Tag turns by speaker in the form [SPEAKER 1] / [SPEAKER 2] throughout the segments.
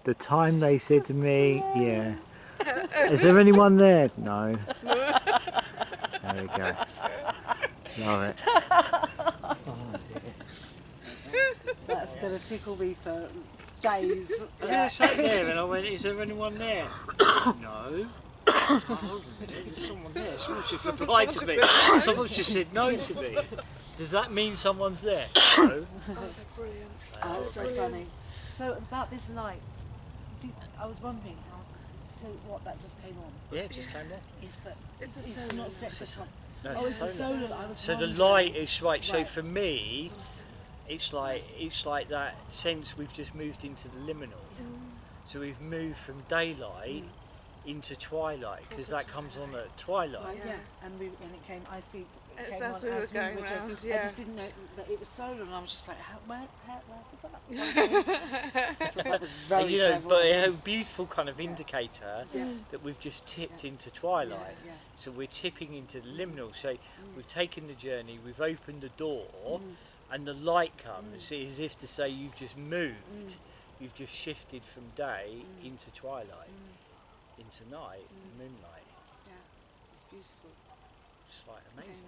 [SPEAKER 1] The time they said to me, yeah, is there anyone there? No. There we go. Love it. Oh dear.
[SPEAKER 2] That's going to tickle me for days.
[SPEAKER 1] I sat there and I went, is there anyone there? No. Oh, hold on a minute, there's someone there. Someone's just replied to me. Someone's just said no to me. Does that mean someone's there? No.
[SPEAKER 3] Oh, they're brilliant.
[SPEAKER 2] Oh, that's so funny. So about this light, I was wondering how. So what, that just came on?
[SPEAKER 1] Yeah, it just came on.
[SPEAKER 2] Yes, but
[SPEAKER 3] It's a
[SPEAKER 2] it's
[SPEAKER 3] solar.
[SPEAKER 2] not set to come.
[SPEAKER 1] No,
[SPEAKER 2] Oh, it's a solar. I was
[SPEAKER 1] so the
[SPEAKER 2] wondering.
[SPEAKER 1] light is right. So
[SPEAKER 2] Right.
[SPEAKER 1] for me,
[SPEAKER 3] Solar sense.
[SPEAKER 1] it's like that sense we've just moved into the liminal. So we've moved from daylight into twilight because that comes on at twilight.
[SPEAKER 2] Right, yeah.
[SPEAKER 3] Yeah.
[SPEAKER 2] And it came. I see. It
[SPEAKER 3] It's
[SPEAKER 2] came
[SPEAKER 3] as
[SPEAKER 2] on
[SPEAKER 3] we were
[SPEAKER 2] as
[SPEAKER 3] going
[SPEAKER 2] were
[SPEAKER 3] round,
[SPEAKER 2] I
[SPEAKER 3] yeah.
[SPEAKER 2] just didn't know that it was solar, and I was just like, where's that?
[SPEAKER 1] And, you know, but a beautiful kind of indicator
[SPEAKER 2] Yeah.
[SPEAKER 1] that we've just tipped into twilight.
[SPEAKER 2] Yeah, yeah.
[SPEAKER 1] So we're tipping into the liminal. So we've taken the journey, we've opened the door, and the light comes as if to say you've just moved, you've just shifted from day into twilight, into night, moonlight.
[SPEAKER 2] Yeah, it's beautiful.
[SPEAKER 1] It's like amazing.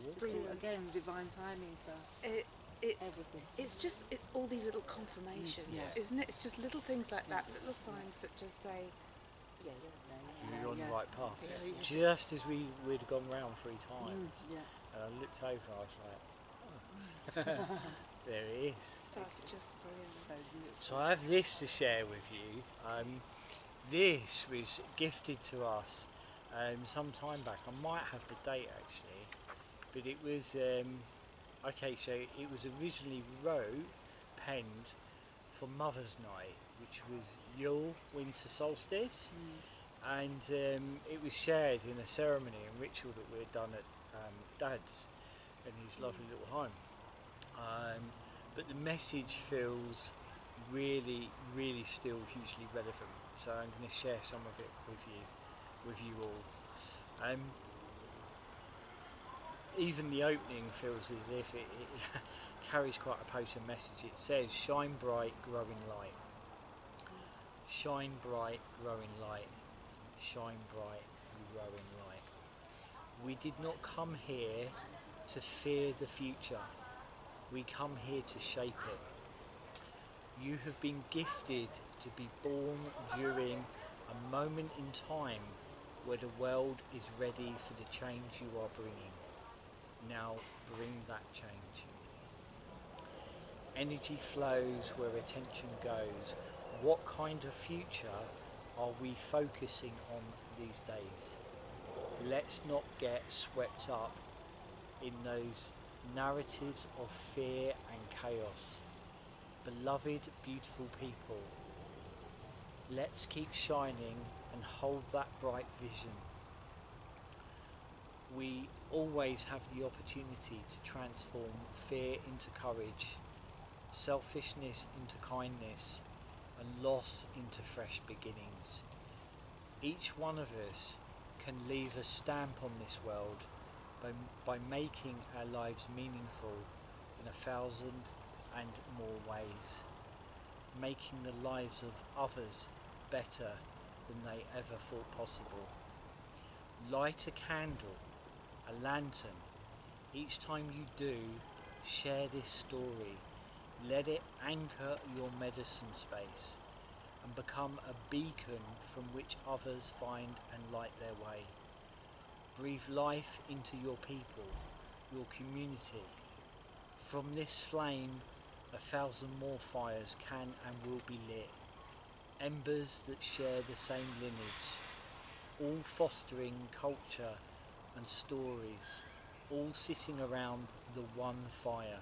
[SPEAKER 2] It's just again divine timing for everything.
[SPEAKER 3] It's all these little confirmations,
[SPEAKER 2] Yeah.
[SPEAKER 3] isn't it? It's just little things like that, little signs that just say, yeah,
[SPEAKER 1] You're on the right path.
[SPEAKER 3] Yeah, you
[SPEAKER 1] Just as we'd gone round 3 times,
[SPEAKER 2] Yeah.
[SPEAKER 1] and I looked over, I was like, oh. There it is.
[SPEAKER 3] that's just brilliant.
[SPEAKER 2] So beautiful.
[SPEAKER 1] So I have this to share with you. This was gifted to us some time back. I might have the date actually, but it was okay. So it was originally penned for Mother's Night, which was Yule, winter solstice, and it was shared in a ceremony and ritual that we had done at Dad's in his lovely little home. But the message feels really, really still hugely relevant. So I'm going to share some of it with you all. Even the opening feels as if it carries quite a potent message. It says, "Shine bright, grow in light. Shine bright, grow in light. Shine bright, grow in light." We did not come here to fear the future. We come here to shape it. You have been gifted to be born during a moment in time where the world is ready for the change you are bringing. Now bring that change. Energy flows where attention goes. What kind of future are we focusing on these days? Let's not get swept up in those narratives of fear and chaos. Beloved, beautiful people, let's keep shining and hold that bright vision. We always have the opportunity to transform fear into courage, selfishness into kindness, and loss into fresh beginnings. Each one of us can leave a stamp on this world by making our lives meaningful in 1,000 and more ways, making the lives of others better than they ever thought possible. Light a candle, a lantern. Each time you do, share this story. Let it anchor your medicine space and become a beacon from which others find and light their way. Breathe life into your people, your community. From this flame, 1,000 more fires can and will be lit. Embers that share the same lineage, all fostering culture and stories, all sitting around the one fire.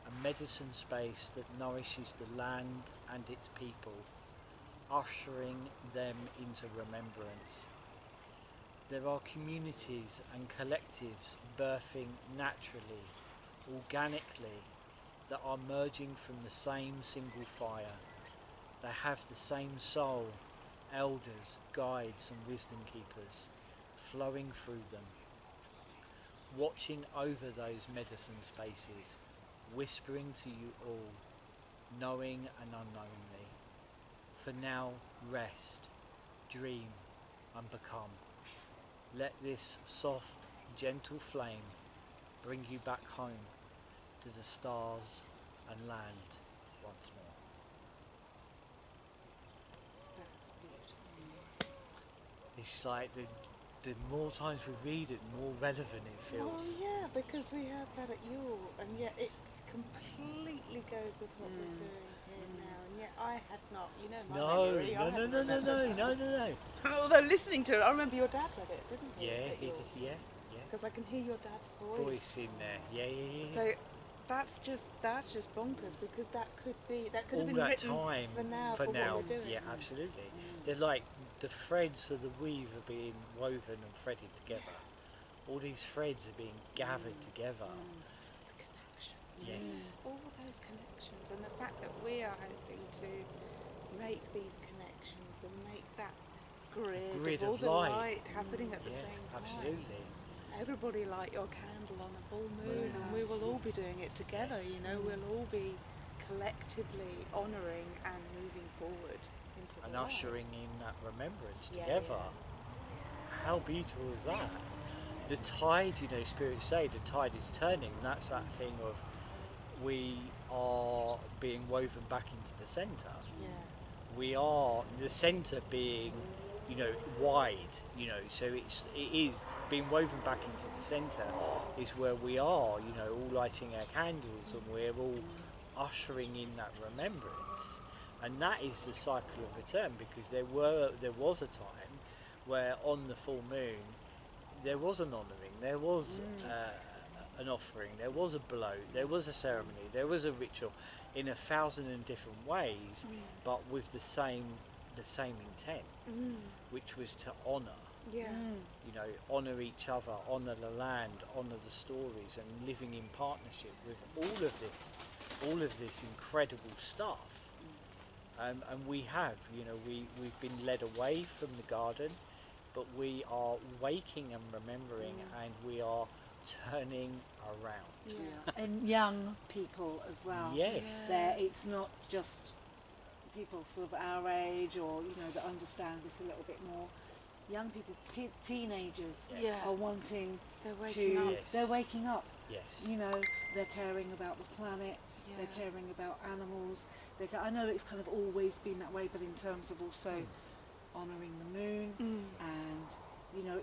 [SPEAKER 1] A medicine space that nourishes the land and its people, ushering them into remembrance. There are communities and collectives birthing naturally, organically, that are merging from the same single fire. They have the same soul, elders, guides and wisdom keepers, flowing through them. Watching over those medicine spaces, whispering to you all, knowing and unknowingly. For now, rest, dream, and become. Let this soft, gentle flame bring you back home to the stars and land once more.
[SPEAKER 3] That's beautiful.
[SPEAKER 1] It's like the more times we read it, the more relevant it feels.
[SPEAKER 3] Oh yeah, because we heard that at Yule, and yet it completely goes with what we're doing here now. And yet I had not, my memory. I hadn't remembered that.
[SPEAKER 1] No.
[SPEAKER 3] Although listening to it, I remember your dad read it, didn't he?
[SPEAKER 1] Yeah,
[SPEAKER 3] at
[SPEAKER 1] he
[SPEAKER 3] Yule?
[SPEAKER 1] did, yeah.
[SPEAKER 3] Because I can hear your dad's
[SPEAKER 1] Voice in there, yeah.
[SPEAKER 3] So that's just bonkers, because that could
[SPEAKER 1] All
[SPEAKER 3] have been
[SPEAKER 1] that
[SPEAKER 3] written
[SPEAKER 1] time
[SPEAKER 3] for what we're doing.
[SPEAKER 1] yeah, absolutely. They're like the threads of the weave are being woven and threaded together. All these threads are being gathered together.
[SPEAKER 3] It's the connections.
[SPEAKER 1] Yes.
[SPEAKER 3] All those connections, and the fact that we are hoping to make these connections and make that grid of all
[SPEAKER 1] of
[SPEAKER 3] the
[SPEAKER 1] light.
[SPEAKER 3] light happening at the
[SPEAKER 1] Yeah,
[SPEAKER 3] same time.
[SPEAKER 1] absolutely.
[SPEAKER 3] Everybody light your candle on a full moon, and we will all be doing it together. We'll all be collectively honouring and moving forward into
[SPEAKER 1] And
[SPEAKER 3] the light.
[SPEAKER 1] ushering in that remembrance
[SPEAKER 3] Yeah,
[SPEAKER 1] together. How beautiful is that? The tide, spirits say the tide is turning, and that's that thing of we are being woven back into the centre.
[SPEAKER 3] Yeah.
[SPEAKER 1] We are the centre being, wide, so it is being woven back into the centre is where we are, all lighting our candles, and we're all ushering in that remembrance, and that is the cycle of return, because there was a time where on the full moon there was an honouring, there was an offering, there was a blow, there was a ceremony, there was a ritual in 1,000 and different ways, but with the same intent, which was to honour.
[SPEAKER 3] Yeah.
[SPEAKER 1] Honour each other, honour the land, honour the stories, and living in partnership with all of this incredible stuff. And we have, we've been led away from the garden, but we are waking and remembering, and we are turning around.
[SPEAKER 3] Yeah.
[SPEAKER 2] And young people as well.
[SPEAKER 1] Yes.
[SPEAKER 2] There, it's not just people sort of our age, or that understand this a little bit more. Young people, teenagers,
[SPEAKER 3] Yeah.
[SPEAKER 2] are wanting
[SPEAKER 3] They're waking
[SPEAKER 2] to.
[SPEAKER 3] up.
[SPEAKER 1] Yes.
[SPEAKER 2] They're waking up.
[SPEAKER 1] Yes.
[SPEAKER 2] They're caring about the planet.
[SPEAKER 3] Yeah.
[SPEAKER 2] They're caring about animals. I know it's kind of always been that way, but in terms of also honouring the moon, and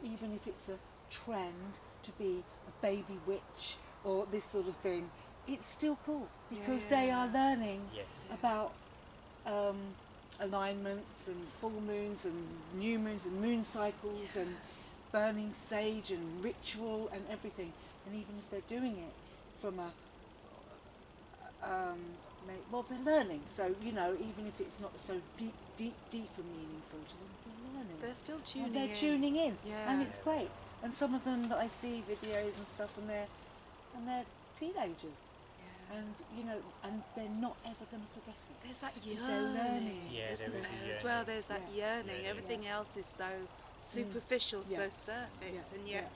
[SPEAKER 2] even if it's a trend to be a baby witch or this sort of thing, it's still cool, because they are learning
[SPEAKER 1] Yes.
[SPEAKER 2] about alignments and full moons and new moons and moon cycles and burning sage and ritual and everything. And even if they're doing it from they're learning. So even if it's not so deep and meaningful to them, they're learning.
[SPEAKER 3] They're still
[SPEAKER 2] And
[SPEAKER 3] tuning
[SPEAKER 2] they're
[SPEAKER 3] in.
[SPEAKER 2] tuning in,
[SPEAKER 3] Yeah.
[SPEAKER 2] and it's great. And some of them that I see videos and stuff, and they're teenagers. And and they're not ever going to forget it.
[SPEAKER 3] There's that
[SPEAKER 2] 'Cause they're
[SPEAKER 3] yearning,
[SPEAKER 2] learning.
[SPEAKER 1] Yeah,
[SPEAKER 3] isn't
[SPEAKER 1] there is a
[SPEAKER 3] there, as
[SPEAKER 1] yearning.
[SPEAKER 3] well. There's that yearning.
[SPEAKER 1] Yeah.
[SPEAKER 3] Everything else is so superficial, so
[SPEAKER 2] Yeah.
[SPEAKER 3] surface,
[SPEAKER 2] Yeah.
[SPEAKER 3] and yet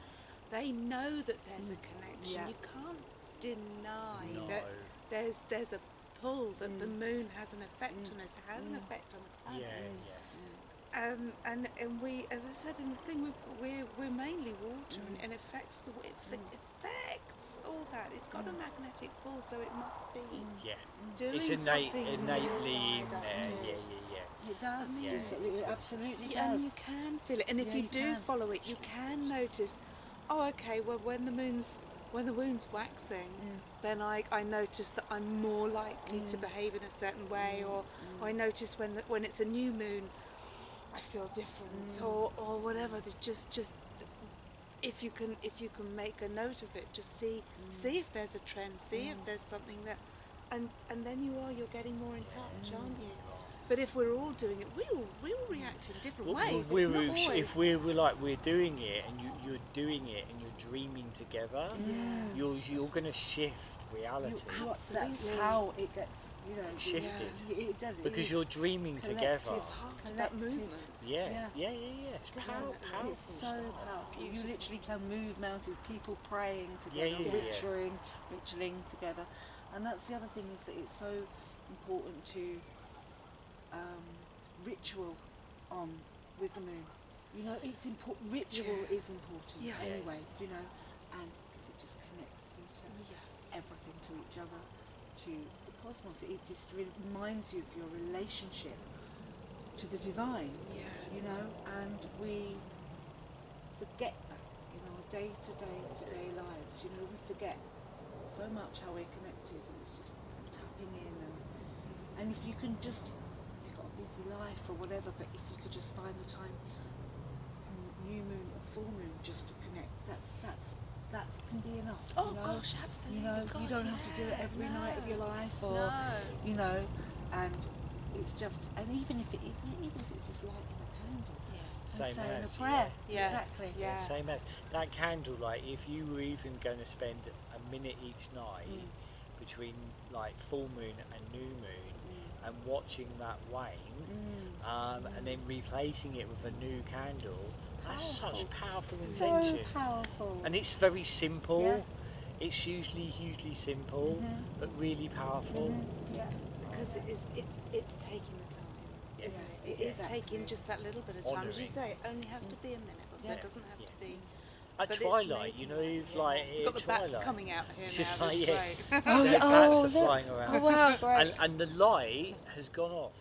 [SPEAKER 3] they know that there's a connection.
[SPEAKER 2] Yeah.
[SPEAKER 3] You can't deny
[SPEAKER 1] No.
[SPEAKER 3] that there's a pull, that the moon has an effect on us. It has an effect on the
[SPEAKER 1] Yeah.
[SPEAKER 3] planet.
[SPEAKER 1] Yeah.
[SPEAKER 3] And we, as I said in the thing, we're mainly water, and it affects it affects all that. It's got a magnetic pull, so it must be
[SPEAKER 1] Yeah.
[SPEAKER 3] doing
[SPEAKER 1] It's
[SPEAKER 3] something
[SPEAKER 1] innately in
[SPEAKER 3] inside us
[SPEAKER 1] there.
[SPEAKER 3] too.
[SPEAKER 1] Yeah.
[SPEAKER 2] It does.
[SPEAKER 3] Yeah.
[SPEAKER 2] It absolutely does.
[SPEAKER 3] And you can feel it, and if
[SPEAKER 2] Yeah,
[SPEAKER 3] you
[SPEAKER 2] you
[SPEAKER 3] do
[SPEAKER 2] can.
[SPEAKER 3] follow it, you can notice. Oh, okay. Well, when the moon's waxing, then I notice that I'm more likely to behave in a certain way, or I notice when it's a new moon, I feel different, or whatever. There's just if you can make a note of it, just see if there's a trend, see if there's something that, and then you're getting more in touch, aren't you? But if we're all doing it, we all react in different ways.
[SPEAKER 1] We're,
[SPEAKER 3] It's not always.
[SPEAKER 1] if we're like we're doing it, and you're doing it, and you're dreaming together, you're going to shift reality.
[SPEAKER 2] That's
[SPEAKER 3] Absolutely.
[SPEAKER 2] how it gets,
[SPEAKER 1] Shifted.
[SPEAKER 2] It does. It
[SPEAKER 1] Because
[SPEAKER 2] is
[SPEAKER 1] you're dreaming together.
[SPEAKER 3] Part of that movement.
[SPEAKER 1] Yeah. It's powerful.
[SPEAKER 2] It's so powerful. You literally can move mountains. People praying
[SPEAKER 1] Yeah,
[SPEAKER 2] together,
[SPEAKER 1] yeah.
[SPEAKER 2] ritualing together, and that's the other thing, is that it's so important to ritual on with the moon. You know, it's important. Ritual is important anyway. You know, and because it just connects you to everything, to each other, to the cosmos. It just reminds you of your relationship to the divine. You know, and we forget that in our day-to-day lives. You know, we forget so much how we're connected, and it's just tapping in. And if you can just, you've got a busy life or whatever, but if you could just find the time, new moon or full moon, just to connect, that's can be enough.
[SPEAKER 3] Oh,
[SPEAKER 2] you know?
[SPEAKER 3] gosh, absolutely.
[SPEAKER 2] You know,
[SPEAKER 3] God,
[SPEAKER 2] you don't have to do it every night of your life, or you know, and it's just, and even if it's just lighting a candle, and
[SPEAKER 1] Same
[SPEAKER 2] saying
[SPEAKER 1] as,
[SPEAKER 2] a prayer,
[SPEAKER 3] yeah.
[SPEAKER 2] exactly.
[SPEAKER 3] Yeah.
[SPEAKER 1] Same as that candle. Like, if you were even going to spend a minute each night between like full moon and new moon, and watching that wane, and then replacing it with a new candle, that's such powerful intention.
[SPEAKER 2] So powerful.
[SPEAKER 1] And it's very simple.
[SPEAKER 2] Yeah.
[SPEAKER 1] It's usually hugely simple, but really powerful.
[SPEAKER 2] Yeah.
[SPEAKER 3] Because it's taking the time.
[SPEAKER 1] Yes.
[SPEAKER 3] Isn't it? It is taking just that little bit of time. As you
[SPEAKER 1] Honouring.
[SPEAKER 3] say, it only has to be a minute or so.
[SPEAKER 2] Yeah.
[SPEAKER 3] It doesn't have to be.
[SPEAKER 1] At
[SPEAKER 3] But it's
[SPEAKER 1] twilight, you know,
[SPEAKER 3] making
[SPEAKER 1] if
[SPEAKER 3] that,
[SPEAKER 1] like
[SPEAKER 3] You've got
[SPEAKER 1] at
[SPEAKER 3] the bats
[SPEAKER 1] twilight,
[SPEAKER 3] coming out here
[SPEAKER 1] it's
[SPEAKER 3] now.
[SPEAKER 1] just
[SPEAKER 3] That's
[SPEAKER 1] like,
[SPEAKER 3] great.
[SPEAKER 1] the bats are flying around.
[SPEAKER 2] Oh wow, great.
[SPEAKER 1] And the light has gone off.